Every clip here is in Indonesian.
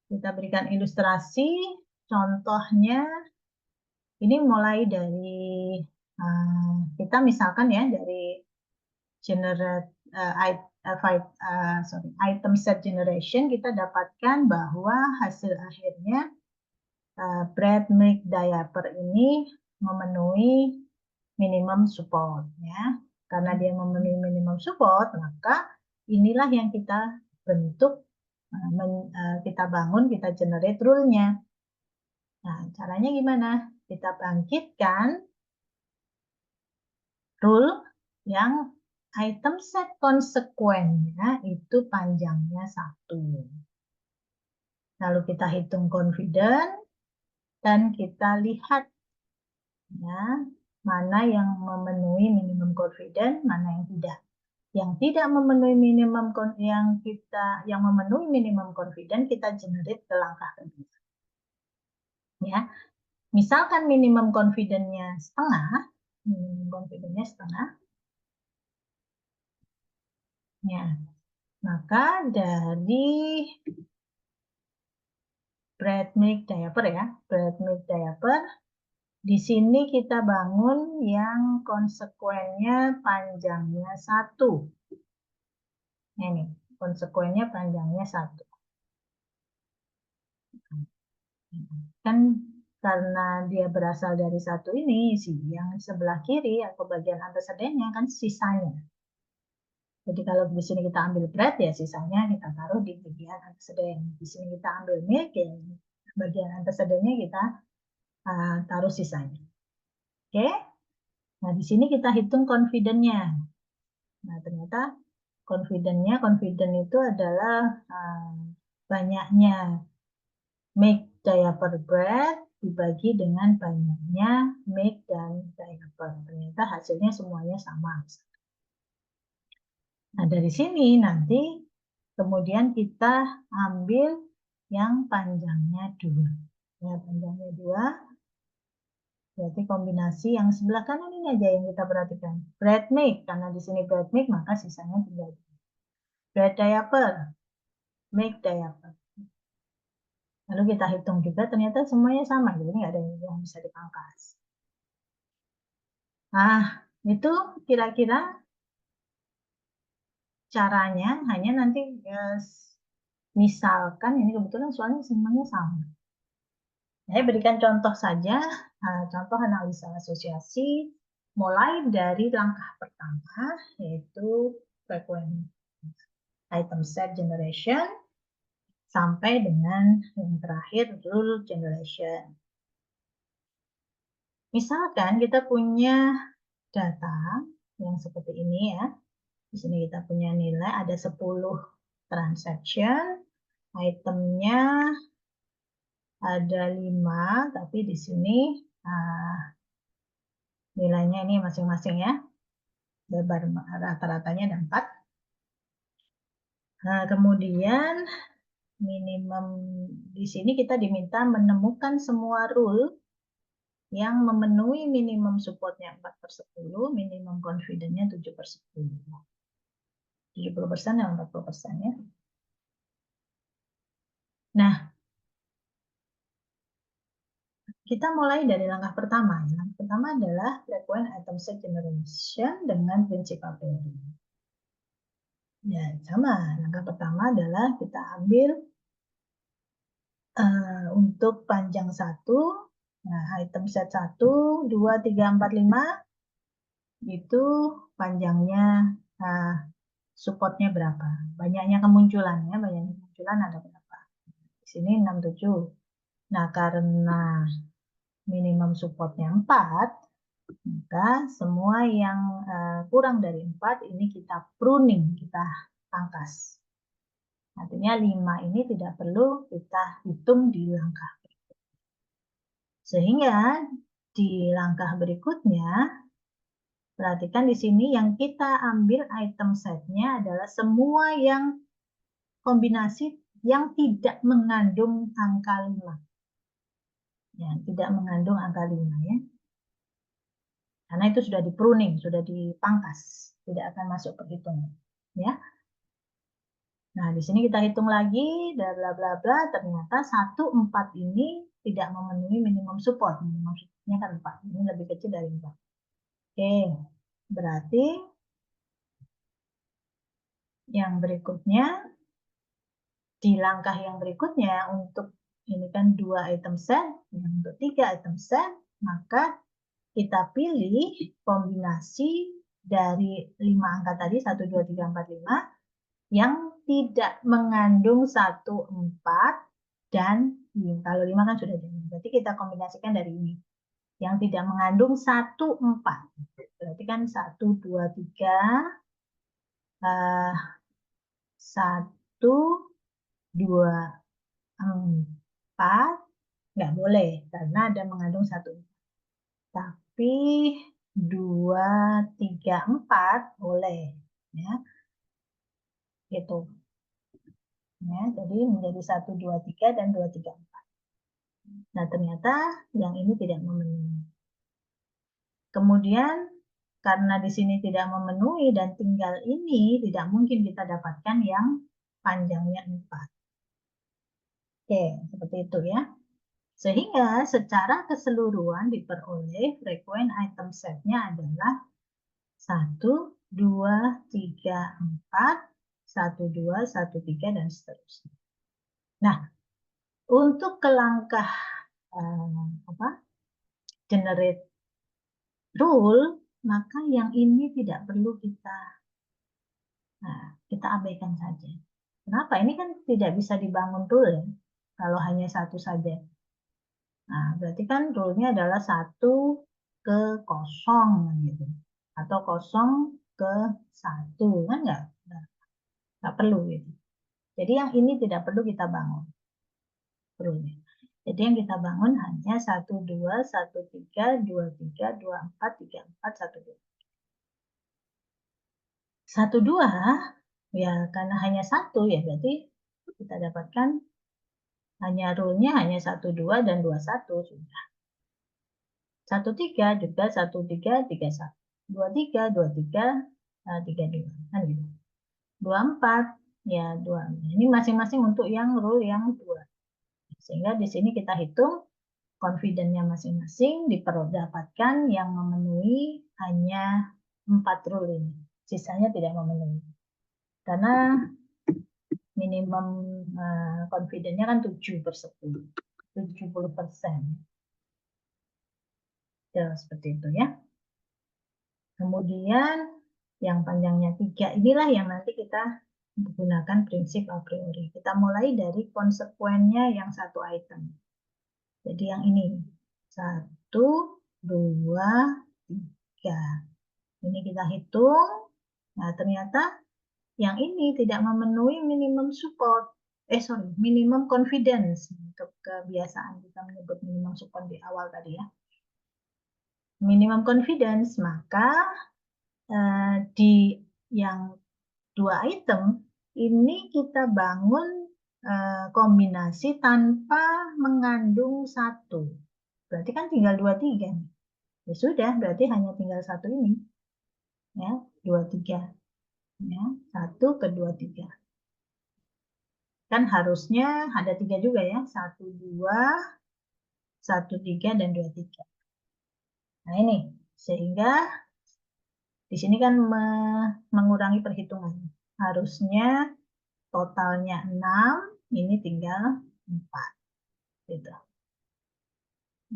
Kita berikan ilustrasi, contohnya ini mulai dari kita misalkan ya dari generate item set generation, kita dapatkan bahwa hasil akhirnya bread milk diaper ini memenuhi minimum support ya. Karena dia memenuhi minimum support, maka inilah yang kita bentuk, kita bangun, kita generate rule-nya. Nah, caranya gimana? Kita bangkitkan rule yang item set konsekuennya itu panjangnya 1. Lalu kita hitung confident dan kita lihat ya, mana yang memenuhi minimum confident, mana yang tidak. Yang tidak memenuhi minimum yang memenuhi minimum confident kita generate ke langkah kedua. Ya. Misalkan minimum confident-nya setengah, ya, maka dari bread milk diaper ya, bread milk diaper, di sini kita bangun yang konsekuennya panjangnya 1. Ini, konsekuennya panjangnya 1. Kan karena dia berasal dari 1 ini, yang sebelah kiri atau bagian antecedennya kan sisanya. Jadi kalau di sini kita ambil bread, ya sisanya kita taruh di bagian antecedent. Di sini kita ambil milk, ya bagian antecedennya kita taruh sisanya. Oke? Nah, di sini kita hitung confident-nya. Nah, ternyata confident itu adalah banyaknya milk diaper bread dibagi dengan banyaknya milk dan diaper. Ternyata hasilnya semuanya sama. Nah, dari sini nanti kemudian kita ambil yang panjangnya 2. Ya, panjangnya 2. Berarti kombinasi yang sebelah kanan ini aja yang kita perhatikan. Bread milk, karena di sini bread milk, maka sisanya tinggal bread diaper, milk diaper. Lalu kita hitung juga, ternyata semuanya sama, jadi nggak ada yang bisa dipangkas. Nah, itu kira-kira caranya. Hanya nanti misalkan, ini kebetulan soalnya semuanya sama. Saya berikan contoh saja, contoh analisa asosiasi, mulai dari langkah pertama, yaitu frequent item set generation, sampai dengan yang terakhir, rule generation. Misalkan kita punya data yang seperti ini ya. Di sini kita punya nilai, ada 10 transaction, itemnya ada 5, tapi di sini nilainya ini masing-masing ya. Rata-ratanya ada 4. Nah, kemudian minimum di sini kita diminta menemukan semua rule yang memenuhi minimum supportnya 4/10, minimum confident-nya 7/10. 70% dan 40% ya. Nah, kita mulai dari langkah pertama. Langkah pertama adalah frequent item set generation dengan prinsip APRI. Ya, sama. Langkah pertama adalah kita ambil untuk panjang 1, nah, item set 1, 2, 3, 4, 5, itu panjangnya supportnya berapa. Banyaknya kemunculan ya, banyaknya kemunculan ada berapa. Di sini 67. Nah, karena minimum supportnya 4, maka semua yang kurang dari 4 ini kita pruning, kita pangkas. Artinya 5 ini tidak perlu kita hitung di langkah berikutnya. Sehingga di langkah berikutnya, perhatikan di sini yang kita ambil item setnya adalah semua yang kombinasi yang tidak mengandung angka 5. Ya, tidak mengandung angka 5 ya. Karena itu sudah di pruning, sudah dipangkas, tidak akan masuk perhitungan. Ya. Nah, di sini kita hitung lagi, bla bla bla bla, ternyata 1,4 ini tidak memenuhi minimum support. Minimum supportnya kan 4, ini lebih kecil dari 4. Oke, berarti yang berikutnya, di langkah yang berikutnya, untuk ini kan 2 item set, untuk 3 item set, maka kita pilih kombinasi dari 5 angka tadi, 1, 2, 3, 4, 5, yang tidak mengandung 1, 4, dan kalau 5 kan sudah jadi. Berarti kita kombinasikan dari ini. Yang tidak mengandung 1, 4. Berarti kan 1, 2, 3, 1, 2, 4. Nggak boleh, karena ada mengandung 1. Tapi 2, 3, 4 boleh. Ya, gitu. Ya, jadi menjadi 1, 2, 3, dan 2, 3, 4. Nah, ternyata yang ini tidak memenuhi. Kemudian, karena di sini tidak memenuhi dan tinggal ini, tidak mungkin kita dapatkan yang panjangnya 4. Oke, seperti itu ya. Sehingga secara keseluruhan diperoleh frequent item set-nya adalah 1, 2, 3, 4, 1, 2, 1, 3, dan seterusnya. Nah, untuk ke langkah generate rule, maka yang ini tidak perlu kita abaikan saja. Kenapa? Ini kan tidak bisa dibangun rule ya, kalau hanya satu saja. Nah, berarti kan rule-nya adalah 1 ke 0 gitu. Atau 0 ke 1, kan nggak perlu gitu. Jadi yang ini tidak perlu kita bangun rule-nya. Jadi yang kita bangun hanya 1, 2, 1, 3, 2, 3, 2, 4, 3, 4, 1, 2. 1, 2, ya karena hanya 1 ya berarti kita dapatkan hanya rule-nya hanya 1, 2, dan 2, 1 sudah. 1, 3 juga 1, 3, 3, 1. 2, 3, 2, 3, 3, 2. Kan gitu. 2, 4, ya 2. Ini masing-masing untuk yang rule yang 2. Sehingga di sini kita hitung confidence-nya masing-masing didapatkan yang memenuhi hanya 4 rule ini. Sisanya tidak memenuhi. Karena minimum confidence-nya kan 7/10. 70%. Ya, seperti itu ya. Kemudian yang panjangnya 3 inilah yang nanti kita menggunakan prinsip a priori. Kita mulai dari konsekuennya yang satu item. Jadi yang ini. 1, 2, 3. Ini kita hitung. Nah, ternyata yang ini tidak memenuhi minimum support. Minimum confidence. Untuk kebiasaan kita menyebut minimum support di awal tadi ya. Minimum confidence, maka di yang 2 item ini kita bangun kombinasi tanpa mengandung 1. Berarti kan tinggal 2, 3. Ya sudah, berarti hanya tinggal 1 ini. Ya, 2, 3. Ya, 1 ke 2, 3. Kan harusnya ada 3 juga ya. 1, 2, 1, 3, dan 2, 3. Nah ini, sehingga di sini kan mengurangi perhitungan. Harusnya totalnya 6, ini tinggal 4. Gitu.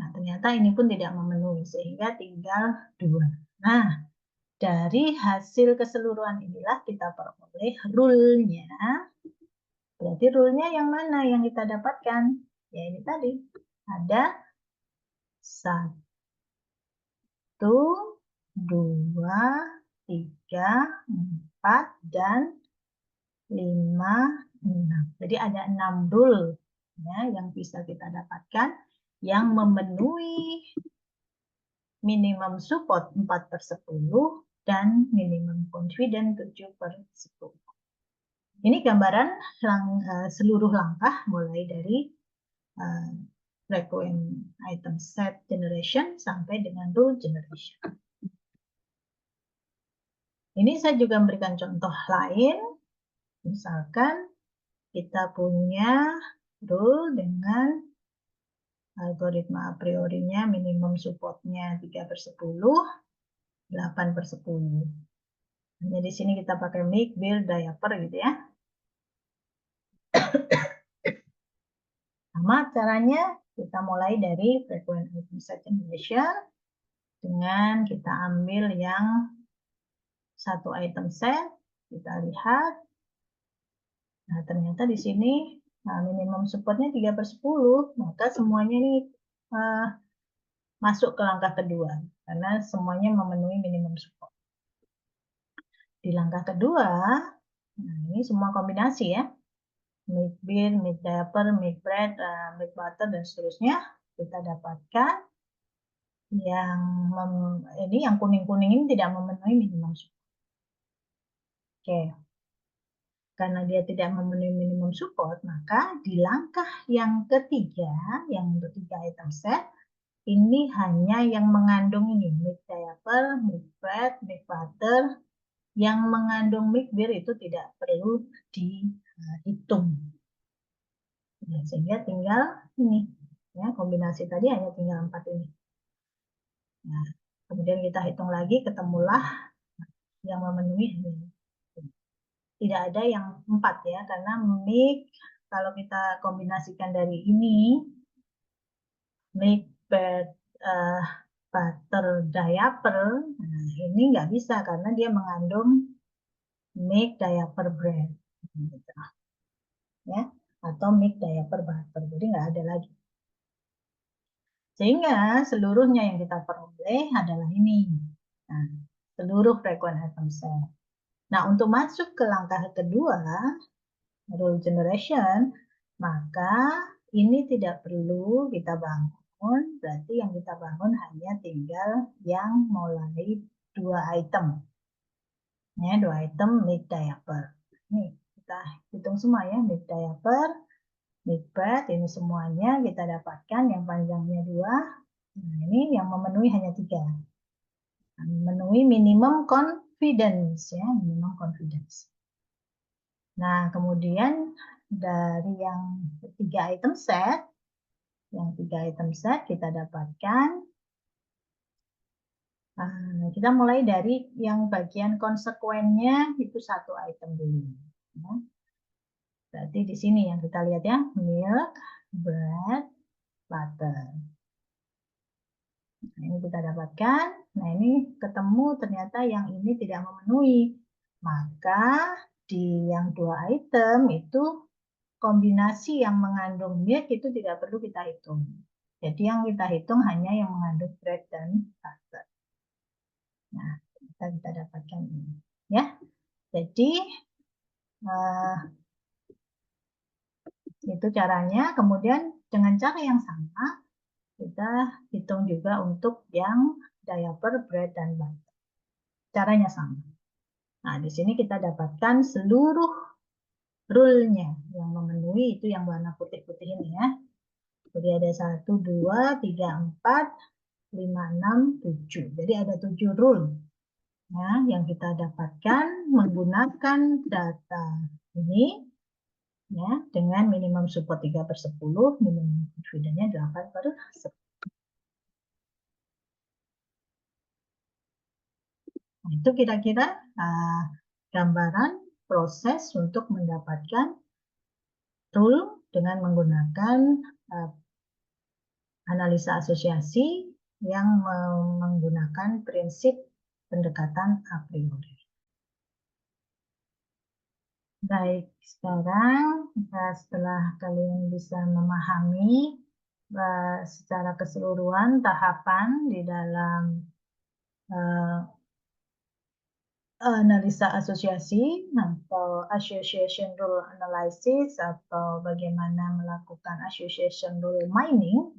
Nah, ternyata ini pun tidak memenuhi, sehingga tinggal 2. Nah, dari hasil keseluruhan inilah kita peroleh rule-nya. Berarti rule-nya yang mana yang kita dapatkan? Ya ini tadi. Ada 1, 2, 3, 4, dan 5, 6. Jadi ada 6 rule ya, yang bisa kita dapatkan yang memenuhi minimum support 4/10 dan minimum confidence 7/10. Ini gambaran seluruh langkah mulai dari frequent item set generation sampai dengan rule generation. Ini saya juga memberikan contoh lain, Misalkan kita punya rule dengan algoritma a priorinya minimum supportnya 3/10, 8/10. Hanya di sini kita pakai make, build, diaper gitu ya. Sama caranya, kita mulai dari frequent item set generation dengan kita ambil yang satu item set, kita lihat. Nah, ternyata di sini minimum supportnya 3/10, maka semuanya ini masuk ke langkah kedua, karena semuanya memenuhi minimum support. Di langkah kedua, nah ini semua kombinasi ya, milk bean, milk diaper, milk bread, milk butter, dan seterusnya, kita dapatkan yang ini yang kuning-kuning ini tidak memenuhi minimum support. Oke. Karena dia tidak memenuhi minimum support, maka di langkah yang ketiga, yang untuk 3 item set, ini hanya yang mengandung ini, milk diaper, milk bread, milk butter, yang mengandung milk beer itu tidak perlu dihitung. Ya, sehingga tinggal ini, ya, kombinasi tadi hanya tinggal 4 ini. Nah, kemudian kita hitung lagi, ketemulah yang memenuhi ini. Tidak ada yang 4 ya, karena milk kalau kita kombinasikan dari ini, milk, bread, butter, diaper, nah ini nggak bisa karena dia mengandung milk, diaper, bread, gitu. Ya, atau milk, diaper, butter, jadi nggak ada lagi. Sehingga seluruhnya yang kita peroleh adalah ini. Nah, seluruh frequent item set. Nah, untuk masuk ke langkah kedua, rule generation, maka ini tidak perlu kita bangun, berarti yang kita bangun hanya tinggal yang mulai 2 item. Ya, 2 item milk diaper. Nih, kita hitung semua ya, milk diaper, milk bread, ini semuanya kita dapatkan yang panjangnya 2. Nah, ini yang memenuhi hanya 3. Memenuhi minimum confidence ya, minimum confidence. Nah, kemudian dari yang 3 item set, kita dapatkan, kita mulai dari yang bagian konsekuennya itu 1 item dulu. Ya. Berarti di sini yang kita lihat ya, milk, bread, butter. Nah, ini kita dapatkan. Nah, ini ketemu ternyata yang ini tidak memenuhi. Maka di yang 2 item itu kombinasi yang mengandung milk itu tidak perlu kita hitung. Jadi yang kita hitung hanya yang mengandung bread dan butter. Nah, kita dapatkan ini. Ya, jadi itu caranya. Kemudian dengan cara yang sama, kita hitung juga untuk yang diaper, bread, dan butter. Caranya sama. Nah, di sini kita dapatkan seluruh rule-nya yang memenuhi itu yang warna putih-putih ini ya. Jadi ada 1, 2, 3, 4, 5, 6, 7. Jadi ada 7 rule ya, yang kita dapatkan menggunakan data ini ya, dengan minimum support 3/10, minimum confidence-nya 8/10. Nah, itu kira-kira gambaran proses untuk mendapatkan rule dengan menggunakan analisa asosiasi yang menggunakan prinsip pendekatan a priori. Baik, sekarang setelah kalian bisa memahami secara keseluruhan tahapan di dalam analisa asosiasi atau association rule analysis atau bagaimana melakukan association rule mining,